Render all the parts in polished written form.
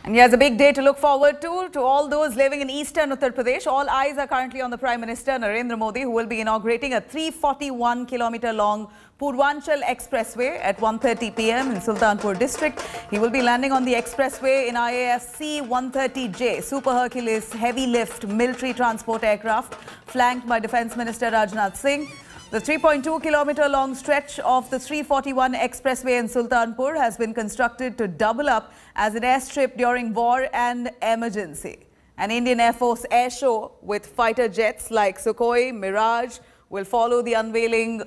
And here's a big day to look forward to all those living in eastern Uttar Pradesh. All eyes are currently on the Prime Minister Narendra Modi, who will be inaugurating a 341-kilometer long Purvanchal Expressway at 1:30 p.m. in Sultanpur district. He will be landing on the expressway in IAFC 130J, Super Hercules heavy lift military transport aircraft, flanked by Defence Minister Rajnath Singh. The 3.2-kilometer long stretch of the 341 expressway in Sultanpur has been constructed to double up as an airstrip during war and emergency. An Indian Air Force air show with fighter jets like Sukhoi, Mirage will follow the unveiling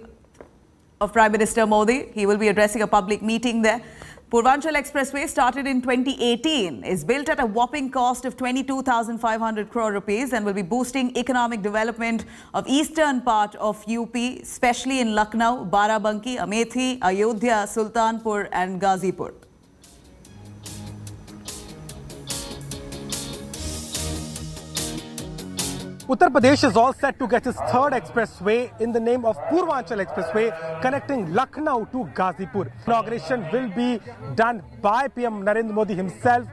of Prime Minister Modi. He will be addressing a public meeting there. Purvanchal Expressway, started in 2018, is built at a whopping cost of 22,500 crore rupees and will be boosting economic development of eastern part of UP, especially in Lucknow, Barabanki, Amethi, Ayodhya, Sultanpur and Ghazipur. Uttar Pradesh is all set to get its third expressway in the name of Purvanchal Expressway, connecting Lucknow to Ghazipur. Inauguration will be done by PM Narendra Modi himself.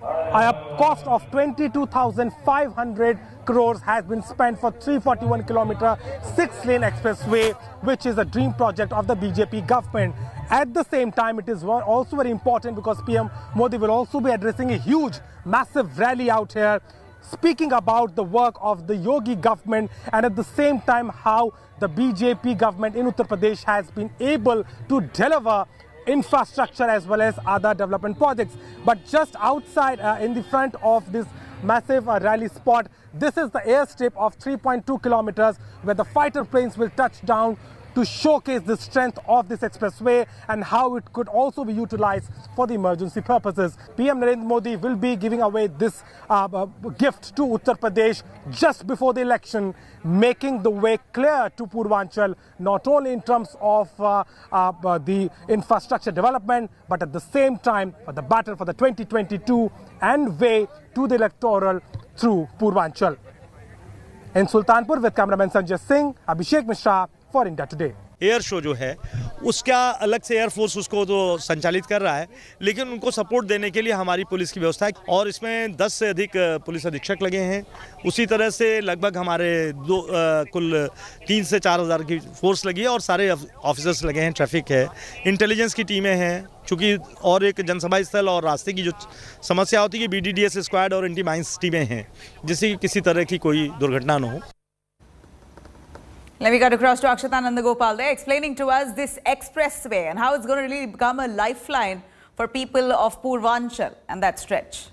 A cost of 22,500 crores has been spent for 341-kilometer 6-lane expressway, which is a dream project of the BJP government. At the same time, it is also very important because PM Modi will also be addressing a huge, massive rally out here, speaking about the work of the Yogi government and at the same time how the BJP government in Uttar Pradesh has been able to deliver infrastructure as well as other development projects. But just outside in the front of this massive rally spot, this is the airstrip of 3.2 kilometers where the fighter planes will touch down to showcase the strength of this expressway and how it could also be utilized for the emergency purposes. PM Narendra Modi will be giving away this gift to Uttar Pradesh just before the election, making the way clear to Purvanchal, not only in terms of the infrastructure development, but at the same time for the battle for the 2022 and way to the electoral through Purvanchal. In Sultanpur with cameraman Sanjay Singh, Abhishek Mishra for India Today. Air show जो है उसका अलग से air force उसको तो संचालित कर रहा है, लेकिन उनको सपोर्ट देने के लिए हमारी पुलिस की व्यवस्था है और इसमें 10 से अधिक पुलिस अधीक्षक लगे हैं। उसी तरह से लगभग हमारे कुल 3 से 4 हज़ार की फोर्स लगी है और सारे ऑफिसर्स लगे हैं, ट्रैफिक है, इंटेलिजेंस की टीमें हैं, चूँकि और एक जनसभा स्थल और रास्ते की जो समस्या होती है BDDS स्क्वाड और एंटी माइंस टीमें हैं, जिससे कि किसी तरह की कोई दुर्घटना न हो। Let me cut across to Akshata Nandagopal there, explaining to us this expressway and how it's going to really become a lifeline for people of Purvanchal and that stretch.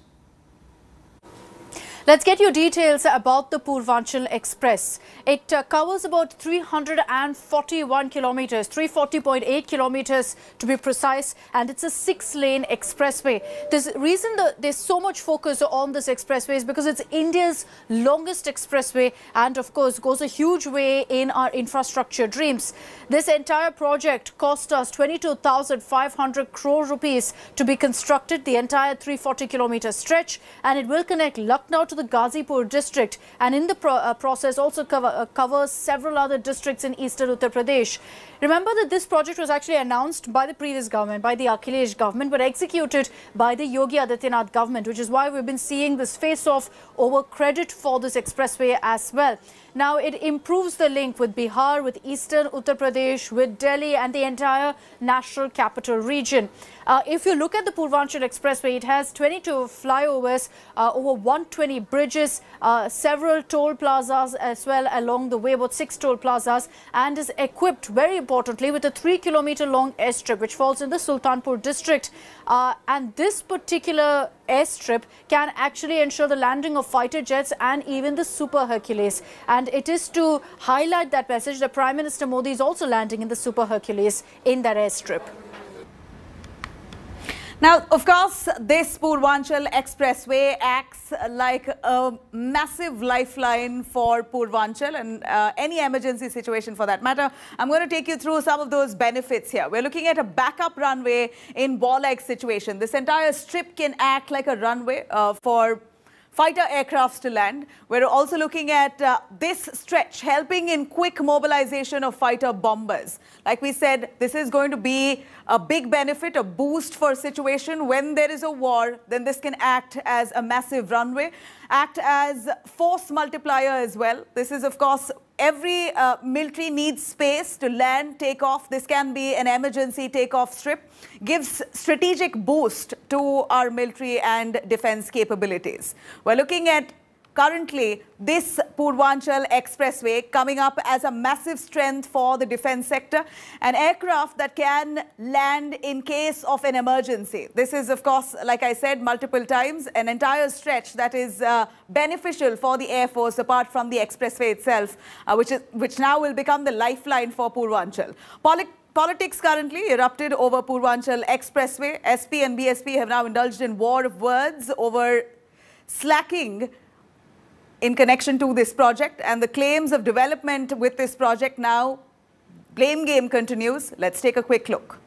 Let's get you details about the Purvanchal Express. It covers about 341 kilometers, 340.8 kilometers to be precise, and it's a 6-lane expressway. The reason there's so much focus on this expressway is because it's India's longest expressway and of course goes a huge way in our infrastructure dreams. This entire project cost us 22,500 crore rupees to be constructed, the entire 340-kilometer stretch, and it will connect Lucknow to the Ghazipur district and in the process also covers several other districts in eastern Uttar Pradesh. Remember that this project was actually announced by the previous government, by the Akhilesh government, but executed by the Yogi Adityanath government, which is why we've been seeing this face-off over credit for this expressway as well. Now, it improves the link with Bihar, with eastern Uttar Pradesh, with Delhi and the entire national capital region. If you look at the Purvanchal Expressway, it has 22 flyovers, over 120 bridges, several toll plazas as well along the way, about 6 toll plazas, and is equipped, very importantly, with a 3-kilometer long airstrip which falls in the Sultanpur district. And this particular airstrip can actually ensure the landing of fighter jets and even the Super Hercules. And it is to highlight that message that Prime Minister Modi is also landing in the Super Hercules in that airstrip. Now, of course, this Purvanchal Expressway acts like a massive lifeline for Purvanchal and any emergency situation for that matter. I'm going to take you through some of those benefits here. We're looking at a backup runway in war-like situation. This entire strip can act like a runway for fighter aircrafts to land. We're also looking at this stretch helping in quick mobilization of fighter bombers. Like we said, this is going to be a big benefit, a boost for a situation when there is a war. Then this can act as a massive runway, act as force multiplier as well. This is, of course, every military needs space to land, take off. This can be an emergency takeoff strip. Gives strategic boost to our military and defense capabilities. We're looking at currently this Purvanchal Expressway coming up as a massive strength for the defense sector. An aircraft that can land in case of an emergency. This is, of course, like I said multiple times, an entire stretch that is beneficial for the Air Force apart from the expressway itself, which now will become the lifeline for Purvanchal. Politics currently erupted over Purvanchal Expressway. SP and BSP have now indulged in war of words over slacking in connection to this project, and the claims of development with this project now, blame game continues. Let's take a quick look.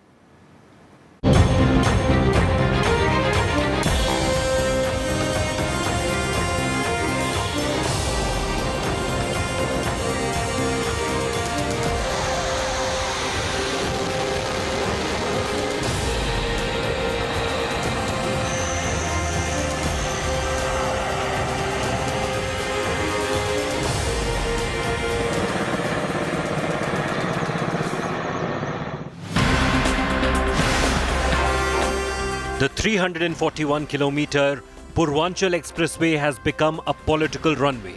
The 341-kilometer Purvanchal Expressway has become a political runway,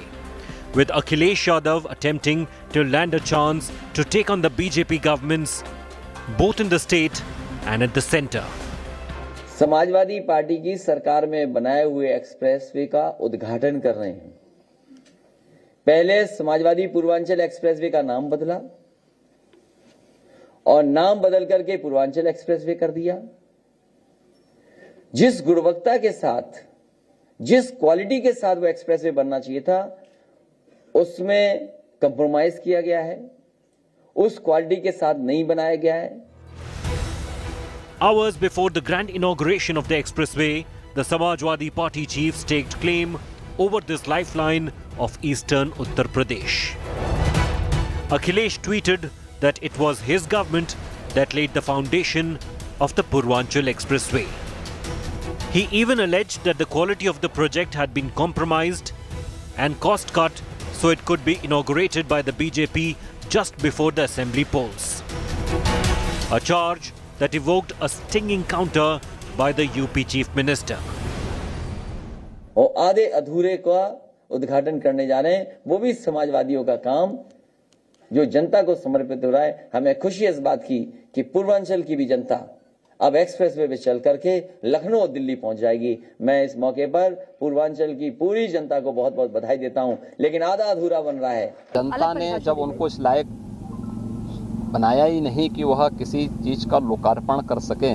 with Akhilesh Yadav attempting to land a chance to take on the BJP governments both in the state and at the centre. Samajwadi party की सरकार में बनाए हुए expressway का उद्घाटन कर रहे हैं। पहले समाजवादी पूर्वांचल एक्सप्रेसवे का नाम बदला और नाम बदल करके पूर्वांचल एक्सप्रेसवे कर दिया। जिस गुणवत्ता के साथ, जिस क्वालिटी के साथ वो एक्सप्रेसवे बनना चाहिए था, उसमें कंप्रोमाइज किया गया है, उस क्वालिटी के साथ नहीं बनाया गया है। Hours before the grand inauguration of the expressway, the Samajwadi Party chief staked claim over this lifeline of eastern Uttar Pradesh. Akhilesh tweeted that it was his government that laid the foundation of the Purvanchal Expressway. He even alleged that the quality of the project had been compromised and cost cut so it could be inaugurated by the BJP just before the assembly polls. A charge that evoked a stinging counter by the UP Chief Minister. और आधे अधूरे का उद्घाटन करने जा रहे हैं, वो भी समाजवादियों का काम जो जनता को समर्पित हो रहा है। हमें खुशी इस बात की कि पूर्वांचल की भी जनता अब एक्सप्रेसवे पे चल करके लखनऊ और दिल्ली पहुंच जाएगी। मैं इस मौके पर पूर्वांचल की पूरी जनता को बहुत बहुत बधाई देता हूं, लेकिन आधा अधूरा बन रहा है। जनता ने जब उनको इस लायक बनाया ही नहीं कि वह किसी चीज का लोकार्पण कर सके,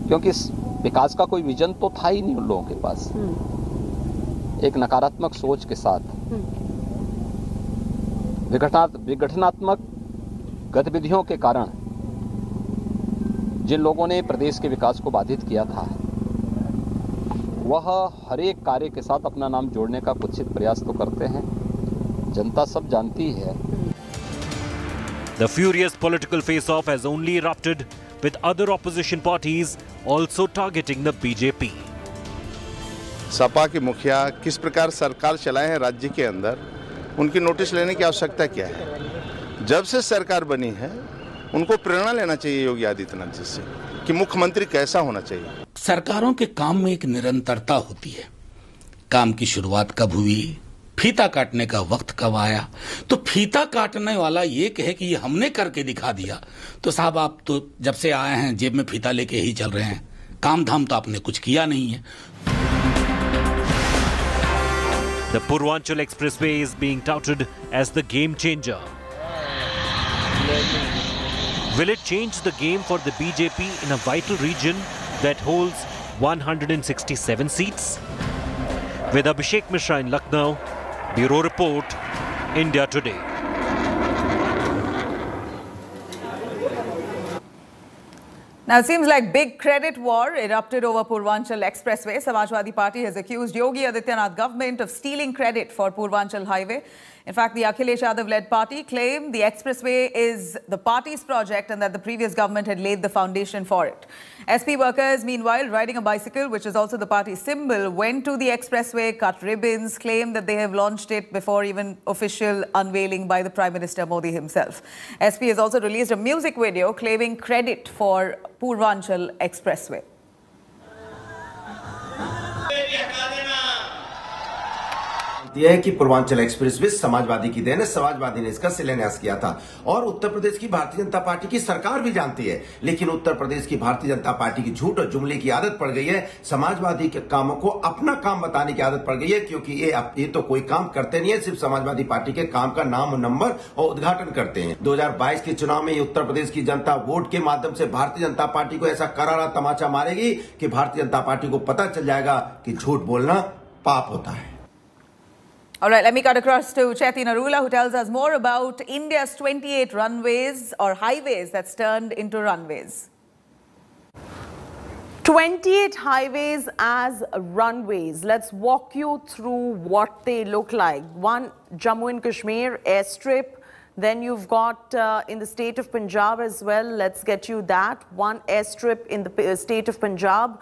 क्योंकि विकास का कोई विजन तो था ही नहीं उन लोगों के पास। एक नकारात्मक सोच के साथ विघटनात्मक गतिविधियों के कारण जिन लोगों ने प्रदेश के विकास को बाधित किया था, वह हर एक कार्य के साथ अपना नाम जोड़ने का कुत्सित प्रयास तो करते हैं। जनता सब जानती है। The furious political face-off has only erupted, with other opposition parties also targeting the BJP. Sapa के मुखिया किस प्रकार सरकार चलाए हैं राज्य के अंदर, उनकी नोटिस लेने की आवश्यकता क्या है? जब से सरकार बनी है उनको प्रेरणा लेना चाहिए योगी आदित्यनाथ जी से कि मुख्यमंत्री कैसा होना चाहिए। सरकारों के काम में एक निरंतरता होती है। काम की शुरुआत कब हुई, फीता काटने का वक्त कब आया, तो फीता काटने वाला ये कहे कि ये हमने करके दिखा दिया, तो साहब आप तो जब से आए हैं जेब में फीता लेके ही चल रहे हैं, काम धाम तो आपने कुछ किया नहीं है। The Purvanchal Expressway is being touted as the game changer. Will it change the game for the BJP in a vital region that holds 167 seats? With Abhishek Mishra in Lucknow, Bureau Report, India Today. Now, it seems like big credit war erupted over Purvanchal Expressway. Samajwadi Party has accused Yogi Adityanath government of stealing credit for Purvanchal Highway. In fact, the Akhilesh Yadav-led party claimed the expressway is the party's project and that the previous government had laid the foundation for it. SP workers, meanwhile, riding a bicycle, which is also the party's symbol, went to the expressway, cut ribbons, claimed that they have launched it before even official unveiling by the Prime Minister Modi himself. SP has also released a music video claiming credit for Purvanchal Expressway. यह है कि Purvanchal expressway Samajwadi की then है। समाजवादी ने इसका शिलान्यास किया था और उत्तर प्रदेश की भारतीय जनता पार्टी की सरकार भी जानती है, लेकिन उत्तर प्रदेश की भारतीय जनता पार्टी की झूठ और जुमले की आदत पड़ गई है। समाजवादी के कामों को अपना काम बताने की आदत पड़ गई है, क्योंकि ये तो कोई काम करते नहीं है, सिर्फ समाजवादी पार्टी के काम का नाम नंबर और उद्घाटन करते हैं। 2022 के चुनाव में उत्तर प्रदेश की जनता वोट के माध्यम से भारतीय जनता पार्टी को ऐसा करारा तमाचा मारेगी कि भारतीय जनता पार्टी को पता चल जाएगा कि झूठ बोलना पाप होता है। All right, let me cut across to Chaiti Narula, who tells us more about India's 28 runways or highways that's turned into runways. 28 highways as runways. Let's walk you through what they look like. One, Jammu and Kashmir airstrip. Then you've got in the state of Punjab as well. Let's get you that. One airstrip in the state of Punjab.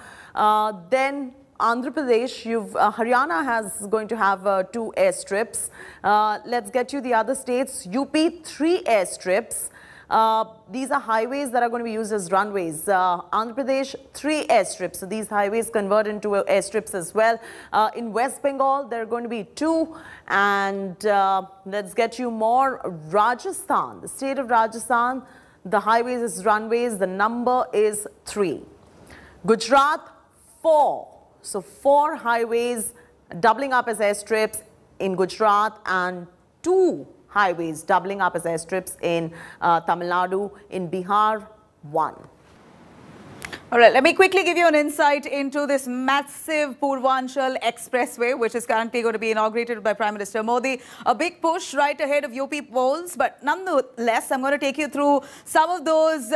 Then Andhra Pradesh, Haryana is going to have 2 airstrips. Let's get you the other states. UP, 3 airstrips. These are highways that are going to be used as runways. Andhra Pradesh, 3 airstrips. So these highways convert into airstrips as well. In West Bengal, there are going to be 2. And let's get you more. Rajasthan, the state of Rajasthan, the highways is runways. The number is 3. Gujarat, 4. So 4 highways doubling up as airstrips in Gujarat and 2 highways doubling up as airstrips in Tamil Nadu. In Bihar, 1. All right, let me quickly give you an insight into this massive Purvanchal Expressway, which is currently going to be inaugurated by Prime Minister Modi. A big push right ahead of UP polls, but nonetheless, I'm going to take you through some of those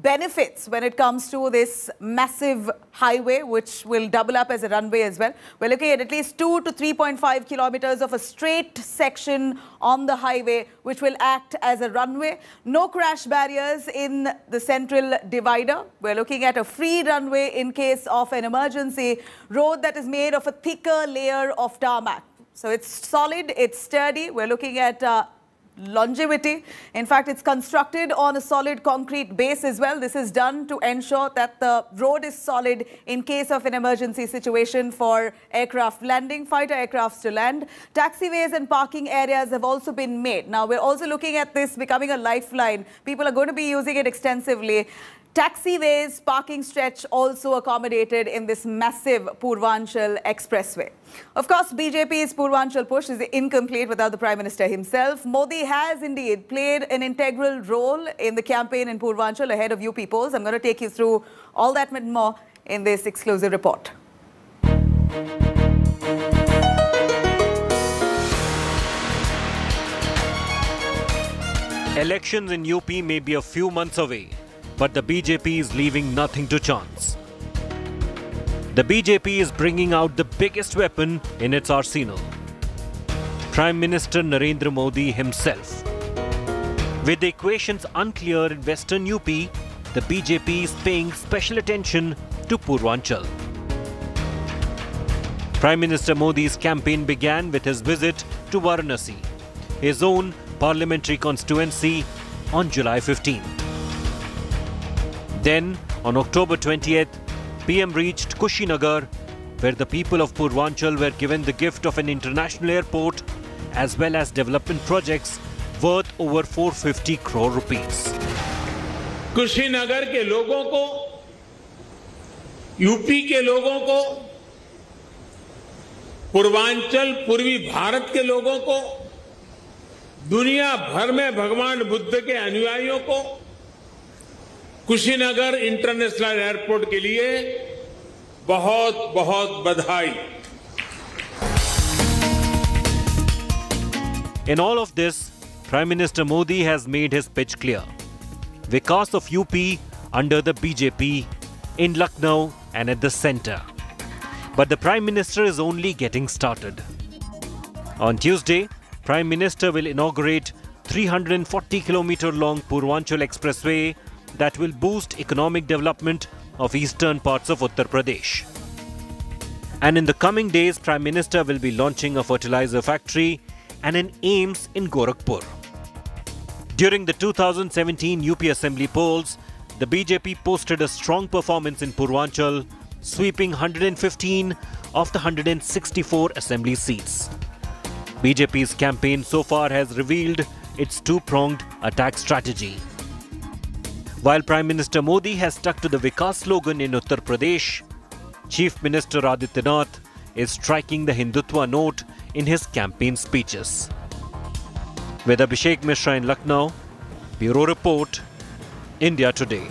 benefits when it comes to this massive highway, which will double up as a runway as well. We're looking at least 2 to 3.5 kilometers of a straight section on the highway, which will act as a runway. No crash barriers in the central divider. We're looking at a free runway in case of an emergency. Road that is made of a thicker layer of tarmac. So it's solid, it's sturdy. We're looking at longevity. In fact, it's constructed on a solid concrete base as well. This is done to ensure that the road is solid in case of an emergency situation for aircraft landing, fighter aircrafts to land. Taxiways and parking areas have also been made. Now, we're also looking at this becoming a lifeline. People are going to be using it extensively. Taxiways, parking stretch also accommodated in this massive Purvanchal Expressway. Of course, BJP's Purvanchal push is incomplete without the Prime Minister himself. Modi has indeed played an integral role in the campaign in Purvanchal ahead of UP polls. I'm going to take you through all that and more in this exclusive report. Elections in UP may be a few months away, but the BJP is leaving nothing to chance. The BJP is bringing out the biggest weapon in its arsenal: Prime Minister Narendra Modi himself. With the equations unclear in western UP, the BJP is paying special attention to Purvanchal. Prime Minister Modi's campaign began with his visit to Varanasi, his own parliamentary constituency, on July 15th. Then, on October 20th, PM reached Kushinagar, where the people of Purvanchal were given the gift of an international airport as well as development projects worth over 450 crore rupees. Kushinagar के लोगों को, UP के लोगों को, पूर्वांचल पूर्वी भारत के लोगों को, दुनिया भर में भगवान बुद्ध के अनुयायियों को कुशीनगर इंटरनेशनल एयरपोर्ट के लिए बहुत बहुत बधाई। In all of this, Prime Minister Modi has made his pitch clear. Vikas of UP under the BJP in Lucknow and at the centre. But the Prime Minister is only getting started. On Tuesday, Prime Minister will inaugurate 340-kilometre long Purvanchal Expressway that will boost economic development of eastern parts of Uttar Pradesh. And in the coming days, Prime Minister will be launching a fertilizer factory and an AIIMS in Gorakhpur. During the 2017 UP Assembly polls, the BJP posted a strong performance in Purvanchal, sweeping 115 of the 164 assembly seats. BJP's campaign so far has revealed its two-pronged attack strategy. While Prime Minister Modi has stuck to the Vikas slogan in Uttar Pradesh, Chief Minister Adityanath is striking the Hindutva note in his campaign speeches. With Abhishek Mishra in Lucknow, Bureau Report, India Today.